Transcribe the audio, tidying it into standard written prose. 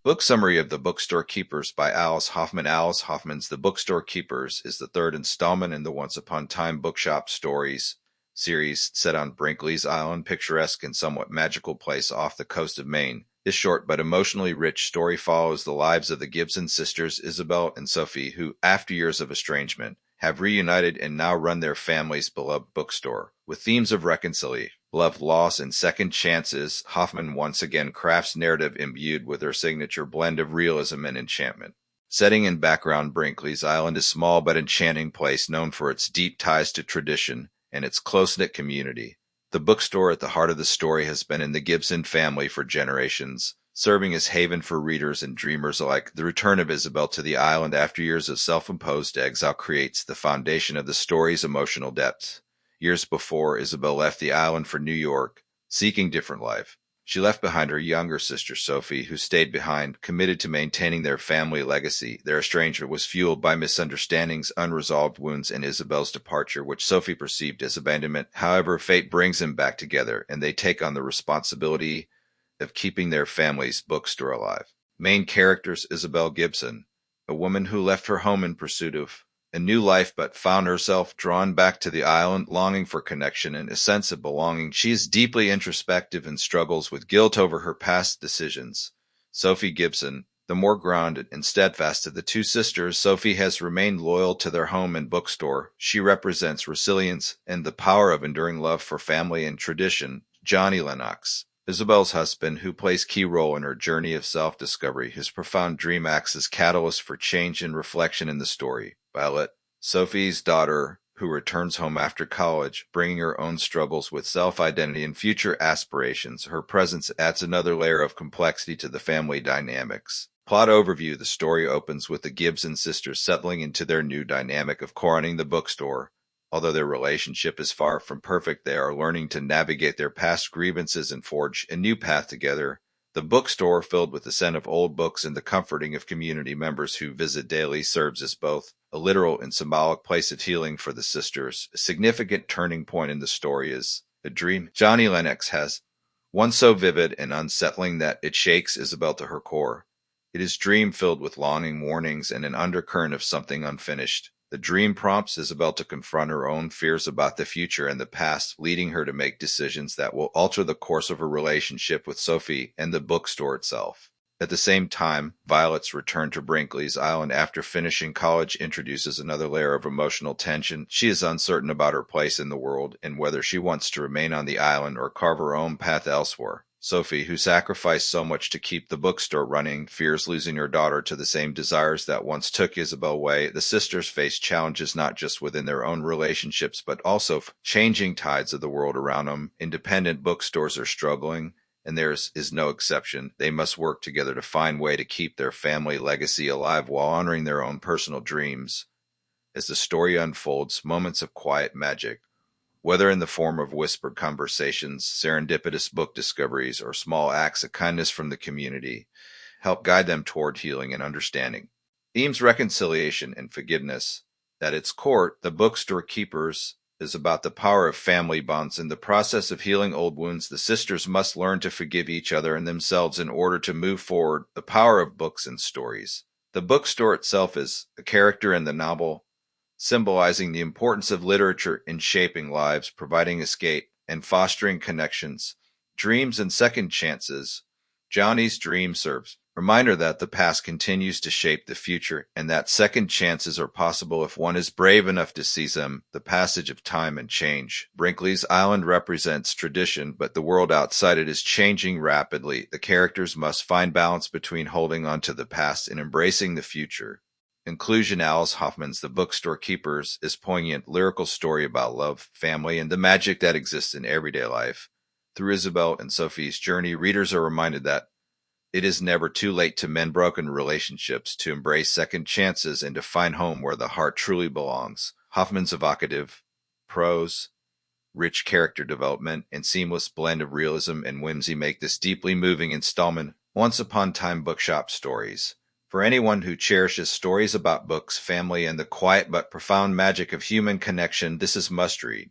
Book summary of The Bookstore Keepers by Alice Hoffman. Alice Hoffman's The Bookstore Keepers is the third installment in the Once Upon a Time Bookshop Stories series set on Brinkley's island, picturesque and somewhat magical place off the coast of Maine. This short but emotionally rich story follows the lives of the Gibson sisters, Isabel and Sophie, who, after years of estrangement, have reunited and now run their family's beloved bookstore. With themes of reconciliation, love, loss, and second chances, Hoffman once again crafts narrative imbued with her signature blend of realism and enchantment. Setting and background: Brinkley's Island is a small but enchanting place known for its deep ties to tradition and its close-knit community. The bookstore at the heart of the story has been in the Gibson family for generations, serving as haven for readers and dreamers alike. The return of Isabel to the island after years of self-imposed exile creates the foundation of the story's emotional depth. Years before, Isabel left the island for New York, seeking different life. She left behind her younger sister Sophie, who stayed behind, committed to maintaining their family legacy. Their estrangement was fueled by misunderstandings, unresolved wounds, and Isabel's departure, which Sophie perceived as abandonment. However, fate brings them back together, and they take on the responsibility of keeping their family's bookstore alive. Main characters: Isabel Gibson, a woman who left her home in pursuit of a new life but found herself drawn back to the island, longing for connection and a sense of belonging. She is deeply introspective and struggles with guilt over her past decisions. Sophie Gibson, the more grounded and steadfast of the two sisters, Sophie has remained loyal to their home and bookstore. She represents resilience and the power of enduring love for family and tradition. Johnny Lennox, Isabel's husband, who plays a key role in her journey of self-discovery. His profound dream acts as catalyst for change and reflection in the story. Violet, Sophie's daughter, who returns home after college, bringing her own struggles with self-identity and future aspirations. Her presence adds another layer of complexity to the family dynamics. Plot overview: the story opens with the Gibson sisters settling into their new dynamic of co-running the bookstore. Although their relationship is far from perfect, they are learning to navigate their past grievances and forge a new path together. The bookstore, filled with the scent of old books and the comforting of community members who visit daily, serves as both a literal and symbolic place of healing for the sisters. A significant turning point in the story is a dream Johnny Lennox has, one so vivid and unsettling that it shakes Isabel to her core. It is a dream filled with longing, warnings, and an undercurrent of something unfinished. The dream prompts Isabel to confront her own fears about the future and the past, leading her to make decisions that will alter the course of her relationship with Sophie and the bookstore itself. At the same time, Violet's return to Brinkley's Island after finishing college introduces another layer of emotional tension. She is uncertain about her place in the world and whether she wants to remain on the island or carve her own path elsewhere. Sophie, who sacrificed so much to keep the bookstore running, fears losing her daughter to the same desires that once took Isabel away. The sisters face challenges not just within their own relationships, but also changing tides of the world around them. Independent bookstores are struggling, and theirs is no exception. They must work together to find a way to keep their family legacy alive while honoring their own personal dreams. As the story unfolds, moments of quiet magic, whether in the form of whispered conversations, serendipitous book discoveries, or small acts of kindness from the community, help guide them toward healing and understanding. Themes: reconciliation and forgiveness. At its core, The Bookstore Keepers is about the power of family bonds. In the process of healing old wounds, the sisters must learn to forgive each other and themselves in order to move forward. The power of books and stories. The bookstore itself is a character in the novel, symbolizing the importance of literature in shaping lives, providing escape, and fostering connections. Dreams and second chances. Johnny's dream serves reminder that the past continues to shape the future and that second chances are possible if one is brave enough to seize them. The passage of time and change. Brinkley's Island represents tradition, but the world outside it is changing rapidly. The characters must find balance between holding on to the past and embracing the future. Inclusion: Alice Hoffman's The Bookstore Keepers is a poignant, lyrical story about love, family, and the magic that exists in everyday life. Through Isabel and Sophie's journey, readers are reminded that it is never too late to mend broken relationships, to embrace second chances, and to find home where the heart truly belongs. Hoffman's evocative prose, rich character development, and seamless blend of realism and whimsy make this deeply moving installment Once Upon a Time Bookshop Stories. For anyone who cherishes stories about books, family, and the quiet but profound magic of human connection, this is must-read.